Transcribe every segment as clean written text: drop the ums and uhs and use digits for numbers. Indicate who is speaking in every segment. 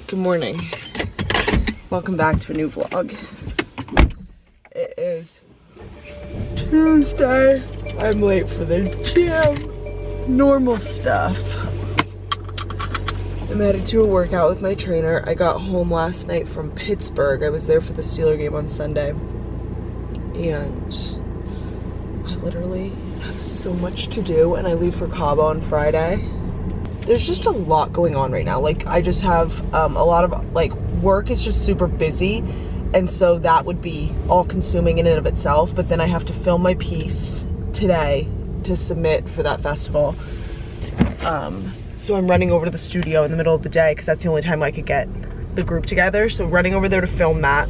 Speaker 1: Good morning. Welcome back to a new vlog. It is Tuesday. I'm late for the gym. Normal stuff. I'm headed to a workout with my trainer. I got home last night from Pittsburgh. I was there for the Steelers game on Sunday. And I literally have so much to do, and I leave for Cabo on Friday. There's just a lot going on right now. Like, I just have a lot of, like, work is just super busy, and so that would be all consuming in and of itself. But then I have to film my piece today to submit for that festival. So I'm running over to the studio in the middle of the day because that's the only time I could get the group together. So running over there to film that,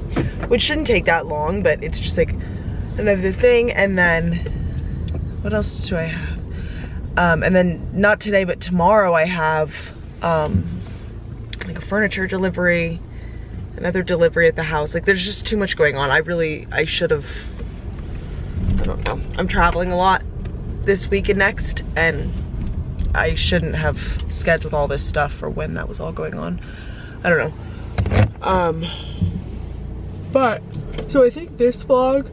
Speaker 1: which shouldn't take that long, but it's just like another thing. And then what else do I have? And then not today, but tomorrow I have like a furniture delivery, another delivery at the house. Like, there's just too much going on. I should have, I don't know. I'm traveling a lot this week and next, and I shouldn't have scheduled all this stuff for when that was all going on. I don't know. But, so I think this vlog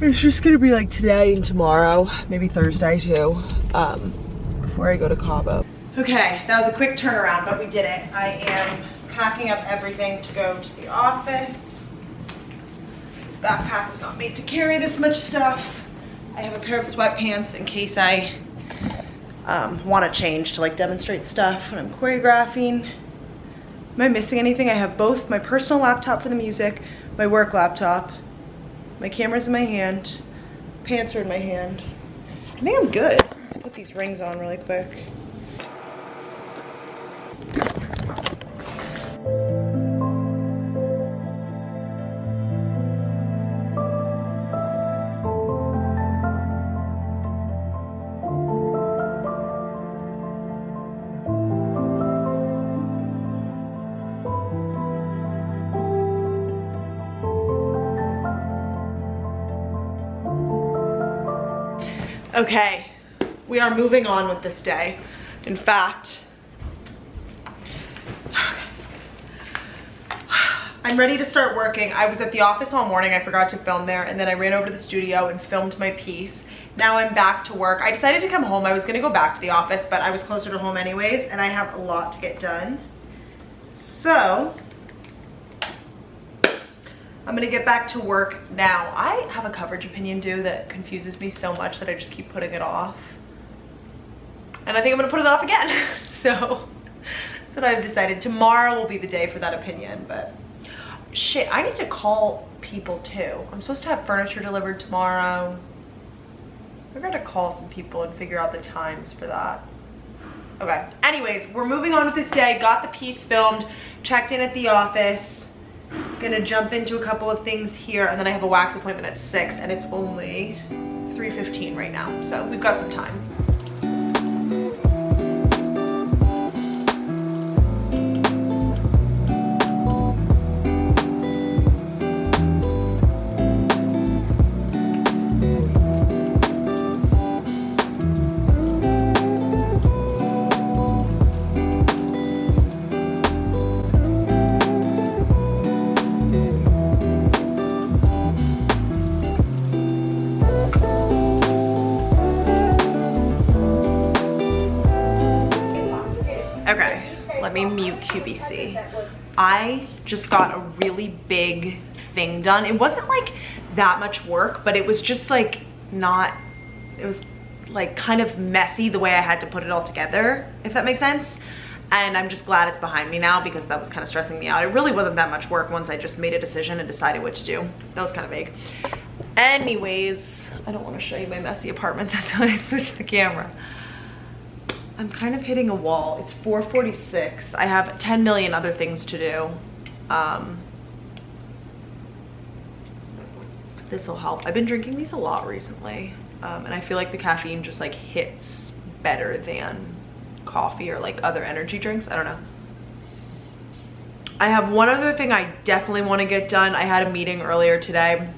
Speaker 1: is just gonna be like today and tomorrow, maybe Thursday too, before I go to Cabo. Okay, that was a quick turnaround, but we did it. I am packing up everything to go to the office. This backpack was not made to carry this much stuff. I have a pair of sweatpants in case I want to change to like demonstrate stuff when I'm choreographing. Am I missing anything? I have both my personal laptop for the music, my work laptop, my camera's in my hand, pants are in my hand. I think I'm good. Put these rings on really quick. Okay, we are moving on with this day. In fact, I'm ready to start working. I was at the office all morning, I forgot to film there, and then I ran over to the studio and filmed my piece. Now I'm back to work. I decided to come home. I was gonna go back to the office, but I was closer to home anyways, and I have a lot to get done. So, I'm gonna get back to work now. I have a coverage opinion due that confuses me so much that I just keep putting it off. And I think I'm gonna put it off again. So that's what I've decided. Tomorrow will be the day for that opinion, but shit, I need to call people too. I'm supposed to have furniture delivered tomorrow. We're gonna call some people and figure out the times for that. Okay, anyways, we're moving on with this day. Got the piece filmed, checked in at the office. Gonna jump into a couple of things here, and then I have a wax appointment at 6, and it's only 3:15 right now, so we've got some time. Okay, let me mute QVC. I just got a really big thing done. It wasn't like that much work, but it was just like not, it was like kind of messy the way I had to put it all together, if that makes sense. And I'm just glad it's behind me now because that was kind of stressing me out. It really wasn't that much work once I just made a decision and decided what to do. That was kind of vague. Anyways, I don't want to show you my messy apartment. That's why I switched the camera. I'm kind of hitting a wall. It's 4:46. I have 10 million other things to do. This will help. I've been drinking these a lot recently, and I feel like the caffeine just like hits better than coffee or like other energy drinks. I don't know. I have one other thing I definitely want to get done. I had a meeting earlier today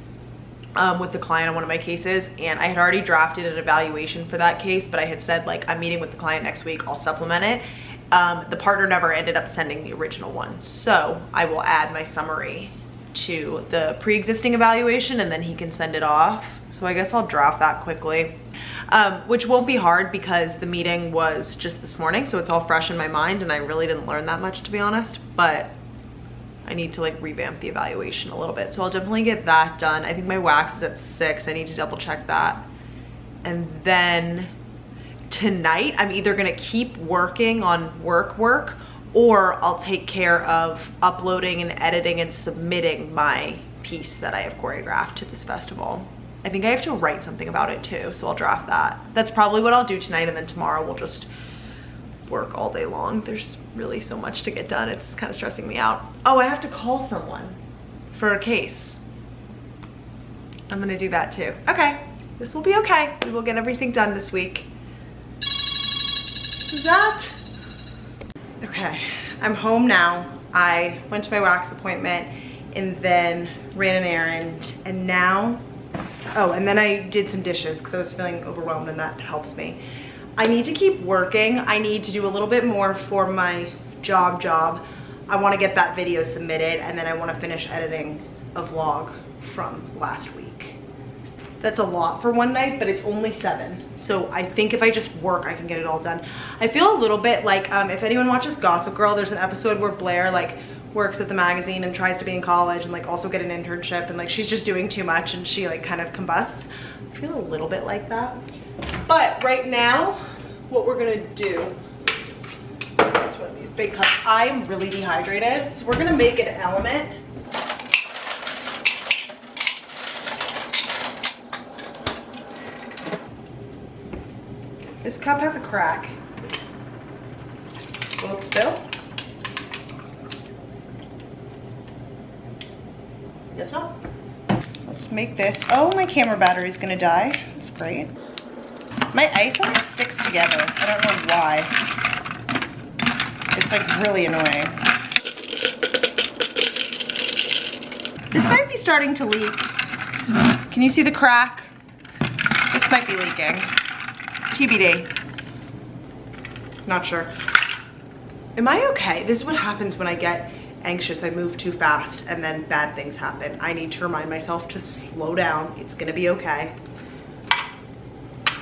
Speaker 1: with the client on one of my cases, and I had already drafted an evaluation for that case, but I had said like I'm meeting with the client next week, I'll supplement it. the partner never ended up sending the original one. So I will add my summary to the pre-existing evaluation and then he can send it off. So I guess I'll draft that quickly, which won't be hard because the meeting was just this morning. So it's all fresh in my mind and I really didn't learn that much, to be honest, but I need to like revamp the evaluation a little bit. So I'll definitely get that done. I think my wax is at 6. I need to double check that. And then tonight, I'm either gonna keep working on work or I'll take care of uploading and editing and submitting my piece that I have choreographed to this festival. I think I have to write something about it too, so I'll draft that. That's probably what I'll do tonight, and then tomorrow we'll just work all day long. There's really so much to get done. It's kind of stressing me out. Oh, I have to call someone for a case. I'm gonna do that too. Okay, this will be okay. We will get everything done this week. Who's that? Okay, I'm home now. I went to my wax appointment and then ran an errand, and now, oh, and then I did some dishes because I was feeling overwhelmed, and that helps me. I need to keep working. I need to do a little bit more for my job. I want to get that video submitted, and then I want to finish editing a vlog from last week. That's a lot for one night, but it's only 7. So I think if I just work, I can get it all done. I feel a little bit like, if anyone watches Gossip Girl, there's an episode where Blair like works at the magazine and tries to be in college and like also get an internship, and like she's just doing too much and she like kind of combusts. I feel a little bit like that. But right now, what we're gonna do is one of these big cups. I'm really dehydrated, so we're gonna make an element. This cup has a crack. Will it spill? Guess not. Let's make this. Oh, my camera battery's gonna die. That's great. My ice always sticks together. I don't know why. It's like really annoying. This might be starting to leak. Can you see the crack? This might be leaking. TBD. Not sure. Am I okay? This is what happens when I get anxious. I move too fast and then bad things happen. I need to remind myself to slow down. It's gonna be okay.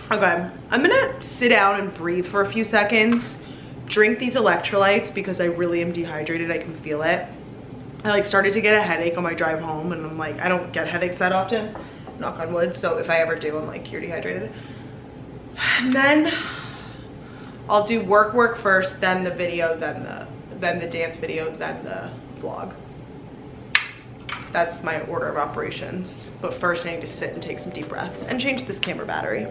Speaker 1: Okay, I'm gonna sit down and breathe for a few seconds, drink these electrolytes because I really am dehydrated. I can feel it. I like started to get a headache on my drive home, and I'm like, I don't get headaches that often, knock on wood. So if I ever do, I'm like, you're dehydrated. And then I'll do work first, then the video, then the dance video, then the vlog. That's my order of operations. But first I need to sit and take some deep breaths and change this camera battery.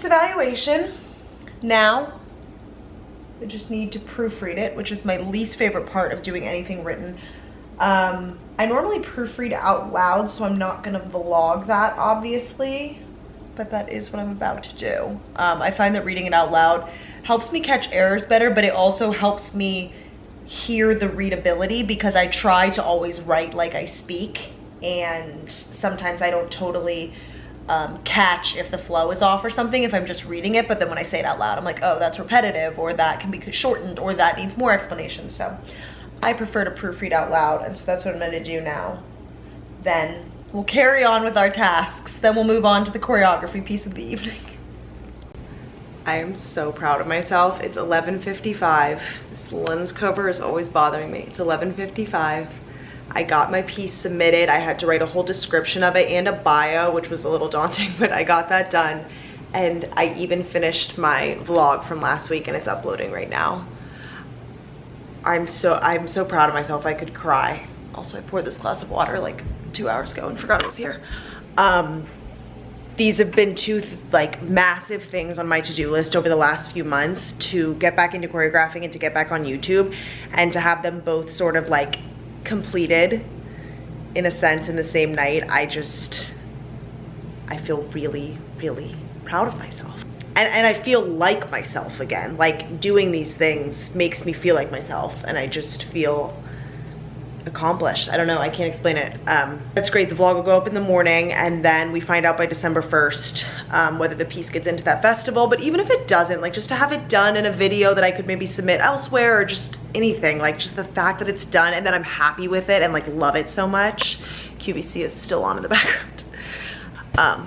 Speaker 1: Evaluation. Now I just need to proofread it, which is my least favorite part of doing anything written. I normally proofread out loud, so I'm not gonna vlog that obviously, but that is what I'm about to do. I find that reading it out loud helps me catch errors better, but it also helps me hear the readability because I try to always write like I speak, and sometimes I don't totally catch if the flow is off or something if I'm just reading it, but then when I say it out loud, I'm like, oh, that's repetitive, or that can be shortened, or that needs more explanation. So I prefer to proofread out loud, and so that's what I'm gonna do now. Then we'll carry on with our tasks. Then we'll move on to the choreography piece of the evening. I am so proud of myself. It's 11:55. This lens cover is always bothering me. It's 11:55. I got my piece submitted. I had to write a whole description of it and a bio, which was a little daunting, but I got that done. And I even finished my vlog from last week, and it's uploading right now. I'm so proud of myself. I could cry. Also, I poured this glass of water like 2 hours ago and forgot it was here. These have been two like massive things on my to-do list over the last few months, to get back into choreographing and to get back on YouTube, and to have them both sort of like completed in a sense in the same night, I feel really, really proud of myself. And I feel like myself again. Like doing these things makes me feel like myself, and I just feel accomplished. I don't know, I can't explain it. That's great. The vlog will go up in the morning, and then we find out by December 1st whether the piece gets into that festival. But even if it doesn't, like just to have it done in a video that I could maybe submit elsewhere, or just anything, like just the fact that it's done and that I'm happy with it and like love it so much. QVC is still on in the background.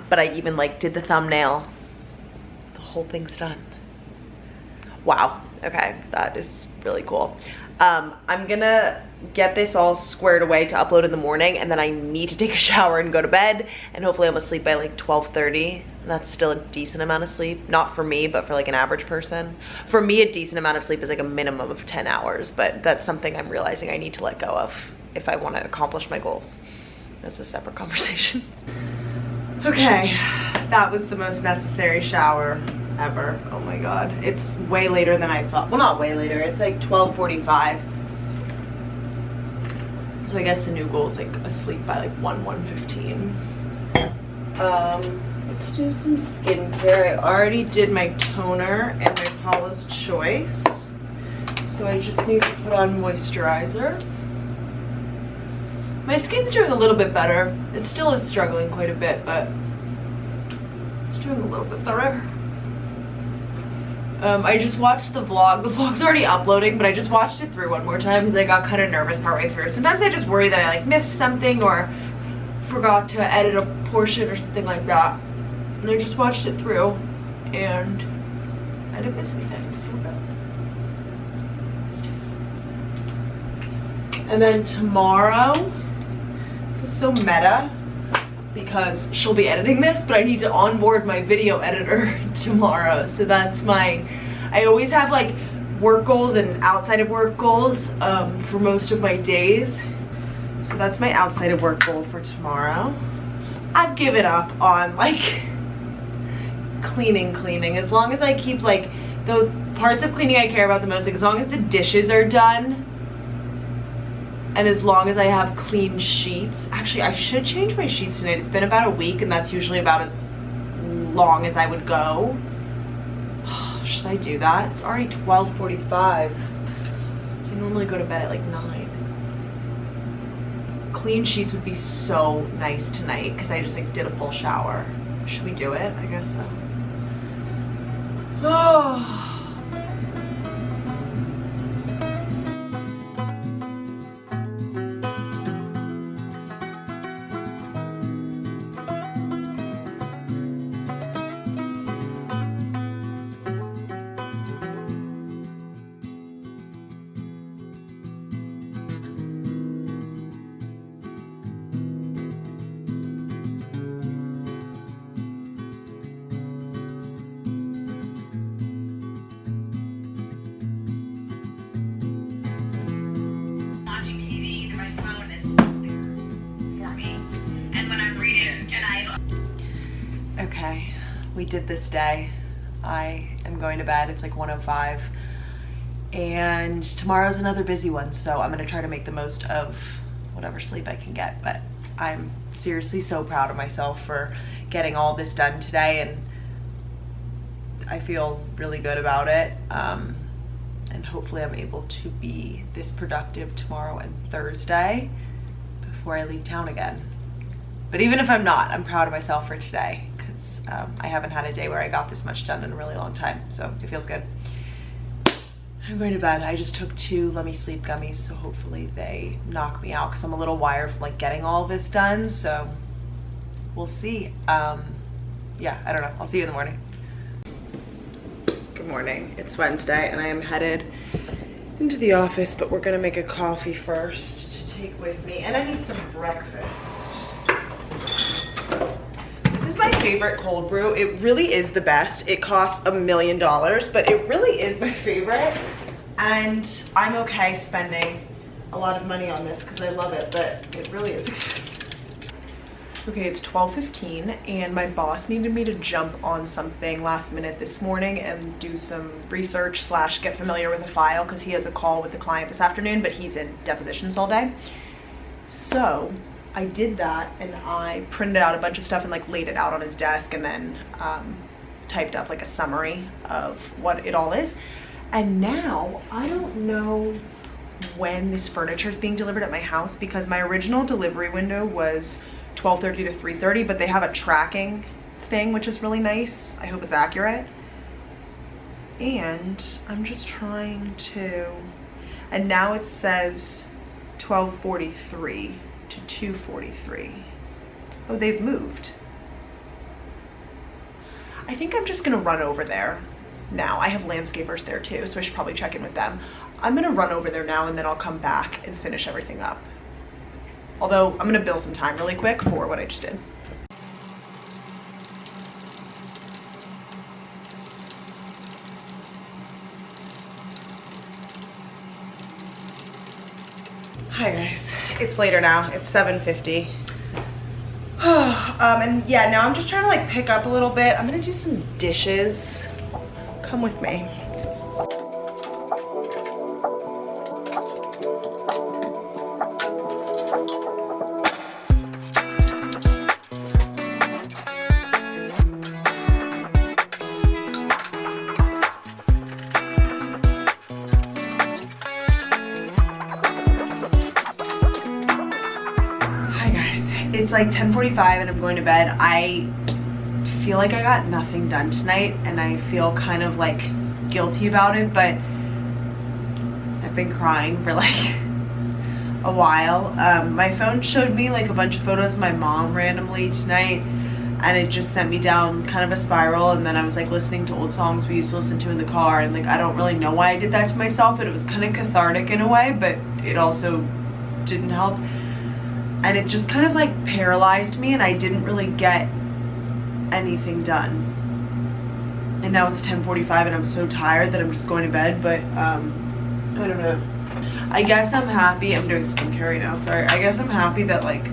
Speaker 1: But I even like did the thumbnail. The whole thing's done. Wow, okay, that is really cool. I'm gonna get this all squared away to upload in the morning, and then I need to take a shower and go to bed, and hopefully I'm asleep by like 12:30. That's still a decent amount of sleep. Not for me, but for like an average person. For me, a decent amount of sleep is like a minimum of 10 hours, but that's something I'm realizing I need to let go of if I want to accomplish my goals. That's a separate conversation. Okay, that was the most necessary shower ever. Oh my god, it's way later than I thought. Well, not way later, it's like 12:45. So I guess the new goal is like asleep by like 1:15. Let's do some skincare. I already did my toner and my Paula's Choice, so I just need to put on moisturizer. My skin's doing a little bit better. It still is struggling quite a bit, but it's doing a little bit better. I just watched the vlog. The vlog's already uploading, but I just watched it through one more time because I got kind of nervous partway through. Sometimes I just worry that I like missed something or forgot to edit a portion or something like that. And I just watched it through and I didn't miss anything, so good. And then tomorrow, this is so meta because she'll be editing this, but I need to onboard my video editor tomorrow. So that's I always have like work goals and outside of work goals for most of my days. So that's my outside of work goal for tomorrow. I've given up on like cleaning. As long as I keep like the parts of cleaning I care about the most, like as long as the dishes are done, and as long as I have clean sheets. Actually, I should change my sheets tonight. It's been about a week, and that's usually about as long as I would go. Should I do that? It's already 12:45. I normally go to bed at like 9. Clean sheets would be so nice tonight because I just like did a full shower. Should we do it? I guess so. Oh. Okay, we did this day. I am going to bed. It's like 1:05, and tomorrow's another busy one, so I'm gonna try to make the most of whatever sleep I can get. But I'm seriously so proud of myself for getting all this done today, and I feel really good about it. And hopefully I'm able to be this productive tomorrow and Thursday before I leave town again. But even if I'm not, I'm proud of myself for today, because I haven't had a day where I got this much done in a really long time, so it feels good. I'm going to bed. I just took 2 Let Me Sleep gummies, so hopefully they knock me out, because I'm a little wired from like getting all this done, so we'll see. Yeah, I don't know. I'll see you in the morning. Good morning. It's Wednesday, and I am headed into the office, but we're gonna make a coffee first to take with me, and I need some breakfast. This is my favorite cold brew. It really is the best. It costs $1 million, but it really is my favorite, and I'm okay spending a lot of money on this because I love it, but it really is expensive. Okay, it's 12:15, and my boss needed me to jump on something last minute this morning and do some research / get familiar with the file, because he has a call with the client this afternoon, but he's in depositions all day. So I did that and I printed out a bunch of stuff and like laid it out on his desk and then typed up like a summary of what it all is. And now I don't know when this furniture is being delivered at my house, because my original delivery window was 12:30 to 3:30, but they have a tracking thing, which is really nice. I hope it's accurate. And I'm just trying to, and now it says 12:43 to 2:43. Oh, they've moved. I think I'm just gonna run over there now. I have landscapers there too, so I should probably check in with them. I'm gonna run over there now and then I'll come back and finish everything up. Although I'm gonna bill some time really quick for what I just did. Hi guys, it's later now, it's 7:50. And yeah, now I'm just trying to like pick up a little bit. I'm gonna do some dishes. Come with me. It's like 10:45 and I'm going to bed. I feel like I got nothing done tonight and I feel kind of like guilty about it, but I've been crying for like a while. My phone showed me like a bunch of photos of my mom randomly tonight and it just sent me down kind of a spiral, and then I was like listening to old songs we used to listen to in the car, and like I don't really know why I did that to myself, but it was kind of cathartic in a way, but it also didn't help. And it just kind of like paralyzed me and I didn't really get anything done. And now it's 10:45 and I'm so tired that I'm just going to bed, but I don't know. I guess I'm happy. I'm doing skincare right now, sorry. I guess I'm happy that like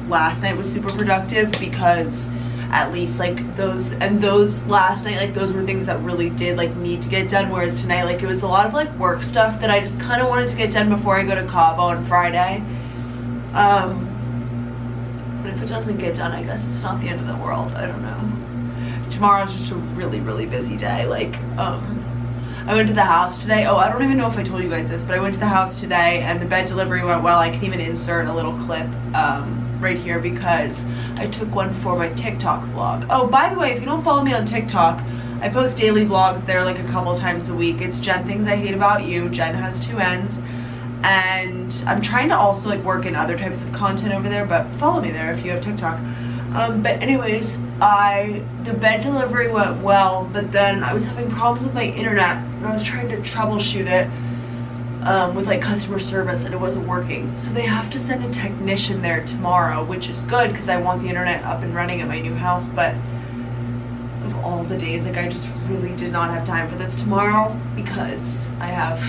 Speaker 1: last night was super productive, because at least like those last night, like those were things that really did like need to get done, whereas tonight like it was a lot of like work stuff that I just kind of wanted to get done before I go to Cabo on Friday. But if it doesn't get done, I guess it's not the end of the world. I don't know. Tomorrow's just a really, really busy day. Like, I went to the house today. Oh, I don't even know if I told you guys this, but I went to the house today and the bed delivery went well. I can even insert a little clip right here because I took one for my TikTok vlog. Oh, by the way, if you don't follow me on TikTok, I post daily vlogs there like a couple times a week. It's Jen Things I Hate About You. Jen has 2 N's. And I'm trying to also like work in other types of content over there, but follow me there if you have TikTok. But anyways, the bed delivery went well, but then I was having problems with my internet and I was trying to troubleshoot it with like customer service and it wasn't working. So they have to send a technician there tomorrow, which is good because I want the internet up and running at my new house, but of all the days, like I just really did not have time for this tomorrow because I have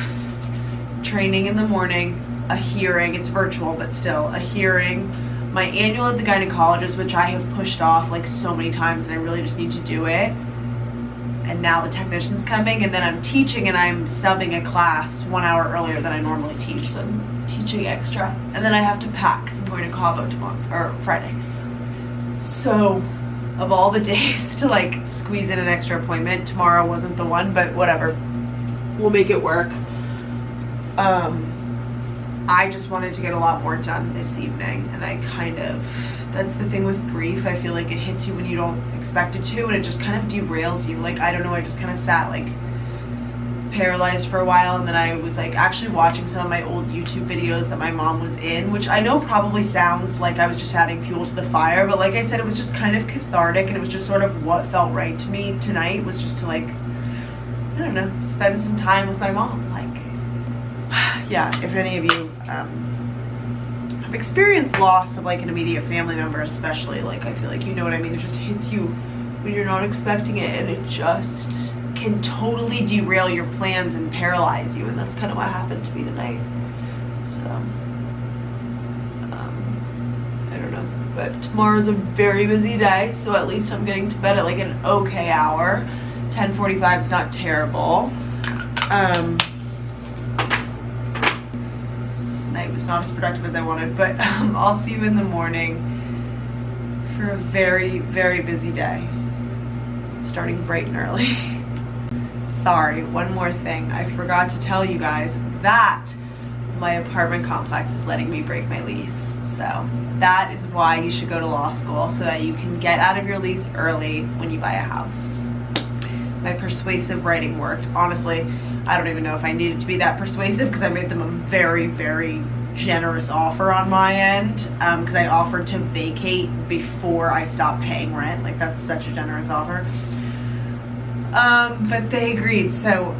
Speaker 1: training in the morning, a hearing, it's virtual but still, a hearing, my annual at the gynecologist, which I have pushed off like so many times and I really just need to do it, and now the technician's coming, and then I'm teaching and I'm subbing a class 1 hour earlier than I normally teach, so I'm teaching extra, and then I have to pack because I'm going to Cabo tomorrow, or Friday. So of all the days to like squeeze in an extra appointment, tomorrow wasn't the one, but whatever, we'll make it work. I just wanted to get a lot more done this evening, and I kind of, that's the thing with grief, I feel like it hits you when you don't expect it to, and it just kind of derails you. Like, I don't know, I just kind of sat like paralyzed for a while, and then I was like actually watching some of my old YouTube videos that my mom was in, which I know probably sounds like I was just adding fuel to the fire, but like I said, it was just kind of cathartic, and it was just sort of what felt right to me tonight, was just to like, I don't know, spend some time with my mom. Like, yeah, if any of you have experienced loss of like an immediate family member especially, like I feel like you know what I mean, it just hits you when you're not expecting it, and it just can totally derail your plans and paralyze you, and that's kind of what happened to me tonight. So I don't know, but tomorrow's a very busy day, so at least I'm getting to bed at like an okay hour. 10:45 is not terrible. This night was was not as productive as I wanted, but I'll see you in the morning for a very, very busy day. Starting bright and early. Sorry, one more thing. I forgot to tell you guys that my apartment complex is letting me break my lease. So that is why you should go to law school, so that you can get out of your lease early when you buy a house. My persuasive writing worked. Honestly, I don't even know if I needed to be that persuasive because I made them a very, very generous offer on my end, because I offered to vacate before I stopped paying rent. Like, that's such a generous offer. But they agreed, so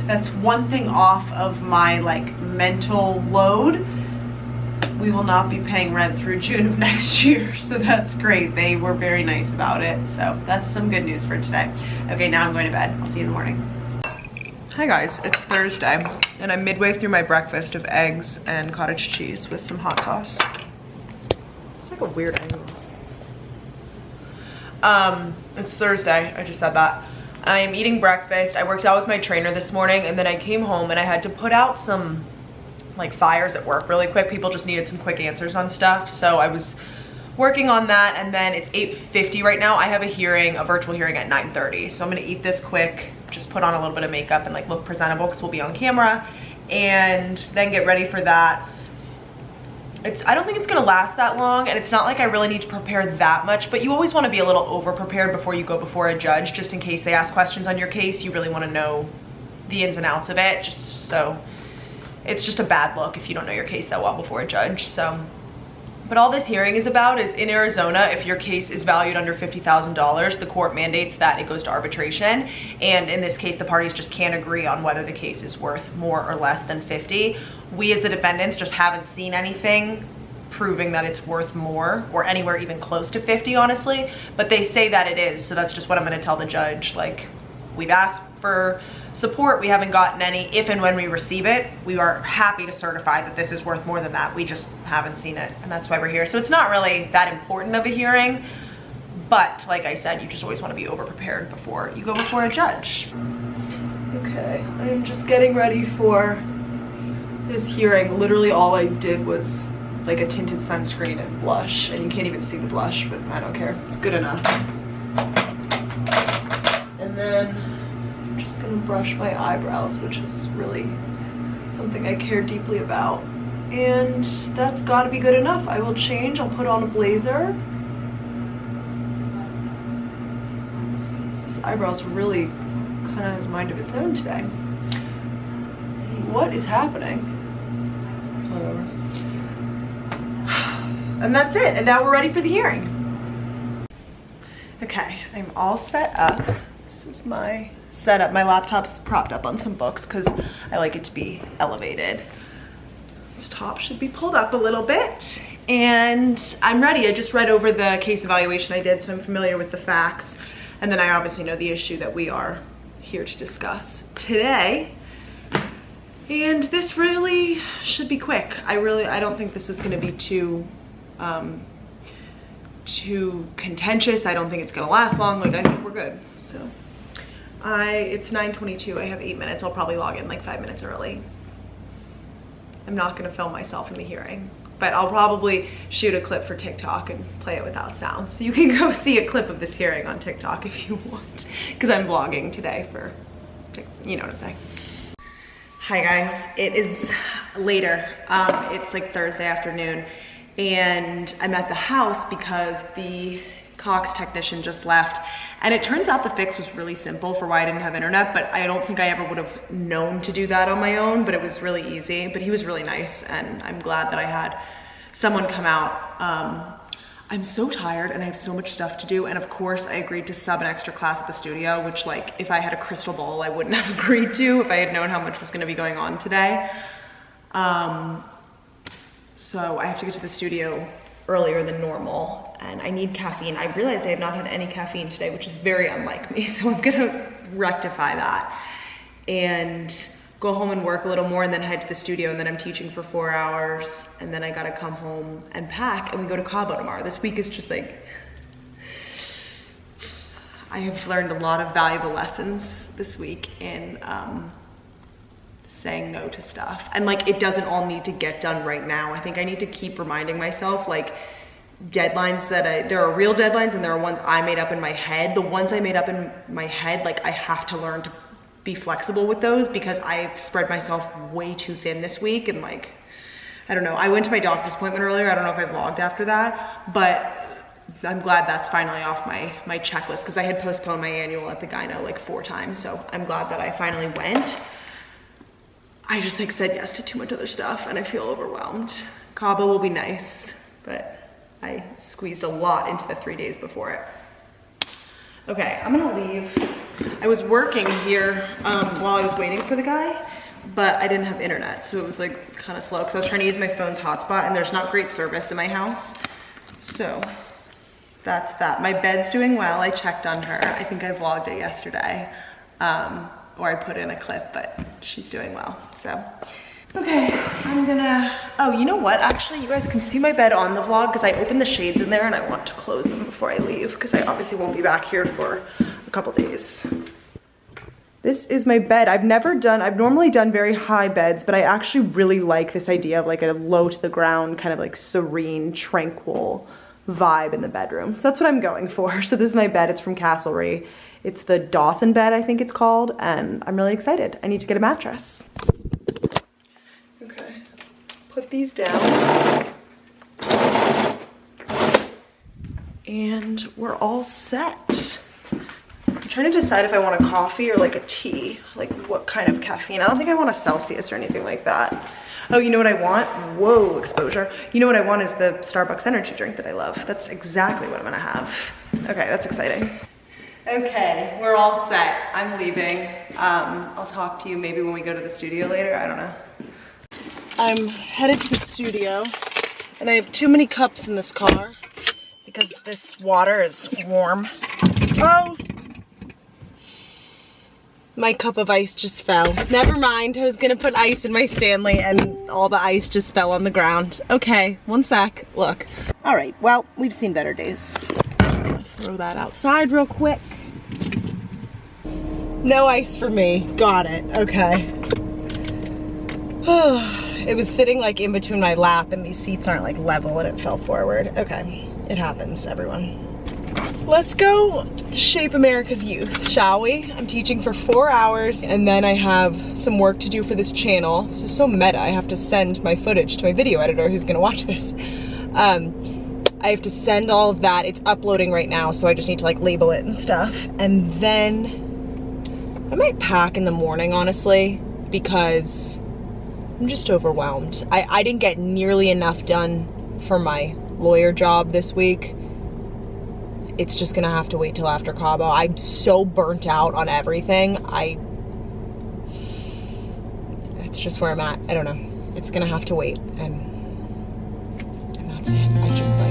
Speaker 1: that's one thing off of my like mental load. We will not be paying rent through June of next year, so that's great. They were very nice about it, so that's some good news for today. Okay, now I'm going to bed. I'll see you in the morning. Hi guys, it's Thursday, and I'm midway through my breakfast of eggs and cottage cheese with some hot sauce. It's like a weird angle. It's Thursday, I just said that. I'm eating breakfast. I worked out with my trainer this morning, and then I came home and I had to put out some like fires at work really quick. People just needed some quick answers on stuff, so I was working on that. And then it's 8:50 right now. I have a virtual hearing at 9:30, so I'm gonna eat this quick, just put on a little bit of makeup and like look presentable because we'll be on camera, and then get ready for that. I don't think it's gonna last that long, and it's not like I really need to prepare that much, but you always wanna be a little over prepared before you go before a judge, just in case they ask questions on your case. You really wanna know the ins and outs of it, just so it's just a bad look if you don't know your case that well before a judge. So, but all this hearing is about is in Arizona, if your case is valued under $50,000, the court mandates that it goes to arbitration. And in this case, the parties just can't agree on whether the case is worth more or less than 50. We as the defendants just haven't seen anything proving that it's worth more or anywhere even close to 50, honestly. But they say that it is, so that's just what I'm gonna tell the judge. Like, we've asked for support, we haven't gotten any. If and when we receive it, we are happy to certify that this is worth more than that. We just haven't seen it, and that's why we're here. So it's not really that important of a hearing, but like I said, you just always want to be over prepared before you go before a judge. Okay, I'm just getting ready for this hearing. Literally all I did was like a tinted sunscreen and blush, and you can't even see the blush, but I don't care, it's good enough. And then I'm just gonna brush my eyebrows, which is really something I care deeply about. And that's gotta be good enough. I will change, I'll put on a blazer. This eyebrow's really kind of has a mind of its own today. What is happening? Whatever. And that's it, and now we're ready for the hearing. Okay, I'm all set up. This is my setup. My laptop's propped up on some books because I like it to be elevated. This top should be pulled up a little bit, and I'm ready. I just read over the case evaluation I did, so I'm familiar with the facts, and then I obviously know the issue that we are here to discuss today. And this really should be quick. I don't think this is gonna be too contentious. I don't think it's gonna last long. Like, I think we're good. So it's 9:22. I have 8 minutes. I'll probably log in like 5 minutes early. I'm not gonna film myself in the hearing, but I'll probably shoot a clip for TikTok and play it without sound. So you can go see a clip of this hearing on TikTok if you want, because I'm vlogging today for, you know what I'm saying. Hi guys, it is later. It's like Thursday afternoon, and I'm at the house because the Cox technician just left, and it turns out the fix was really simple for why I didn't have internet, but I don't think I ever would have known to do that on my own, but it was really easy. But he was really nice, and I'm glad that I had someone come out. I'm so tired and I have so much stuff to do, and of course I agreed to sub an extra class at the studio, which, like, if I had a crystal ball I wouldn't have agreed to if I had known how much was going to be going on today. So I have to get to the studio earlier than normal, and I need caffeine. I realized I have not had any caffeine today, which is very unlike me, so I'm gonna rectify that and go home and work a little more, and then head to the studio, and then I'm teaching for 4 hours, and then I gotta come home and pack, and we go to Cabo tomorrow. This week is just like, I have learned a lot of valuable lessons this week in saying no to stuff. And like, it doesn't all need to get done right now. I think I need to keep reminding myself, like, deadlines that there are real deadlines and there are ones I made up in my head. The ones I made up in my head, like, I have to learn to be flexible with those because I've spread myself way too thin this week. And like, I don't know, I went to my doctor's appointment earlier. I don't know if I vlogged after that, but I'm glad that's finally off my checklist because I had postponed my annual at the gyno like 4 times. So I'm glad that I finally went. I just like said yes to too much other stuff and I feel overwhelmed. Cabo will be nice, but I squeezed a lot into the 3 days before it. Okay, I'm gonna leave. I was working here while I was waiting for the guy, but I didn't have internet, so it was like kind of slow because I was trying to use my phone's hotspot and there's not great service in my house. So that's that. My bed's doing well. I checked on her. I think I vlogged it yesterday, or I put in a clip, but she's doing well, so. Okay, I'm gonna, oh, you know what? Actually, you guys can see my bed on the vlog because I opened the shades in there and I want to close them before I leave because I obviously won't be back here for a couple days. This is my bed. I've normally done very high beds, but I actually really like this idea of like a low to the ground, kind of like serene, tranquil vibe in the bedroom. So that's what I'm going for. So this is my bed. It's from Castlereagh. It's the Dawson bed, I think it's called, and I'm really excited. I need to get a mattress. Okay, put these down. And we're all set. I'm trying to decide if I want a coffee or like a tea, like what kind of caffeine. I don't think I want a Celsius or anything like that. Oh, you know what I want? Whoa, exposure. You know what I want is the Starbucks energy drink that I love. That's exactly what I'm gonna have. Okay, that's exciting. Okay, we're all set. I'm leaving. I'll talk to you maybe when we go to the studio later. I don't know. I'm headed to the studio and I have too many cups in this car because this water is warm. Oh! My cup of ice just fell. Never mind, I was gonna put ice in my Stanley and all the ice just fell on the ground. Okay, one sec, look. All right, well, we've seen better days. Just gonna throw that outside real quick. No ice for me, got it, okay. It was sitting like in between my lap and these seats aren't like level and it fell forward. Okay, it happens, everyone. Let's go shape America's youth, shall we? I'm teaching for 4 hours and then I have some work to do for this channel. This is so meta. I have to send my footage to my video editor who's gonna watch this. I have to send all of that. It's uploading right now, so I just need to like label it and stuff. And then I might pack in the morning, honestly, because I'm just overwhelmed. I didn't get nearly enough done for my lawyer job this week. It's just gonna have to wait till after Cabo. I'm so burnt out on everything. It's just where I'm at. I don't know. It's gonna have to wait, and that's it. I just like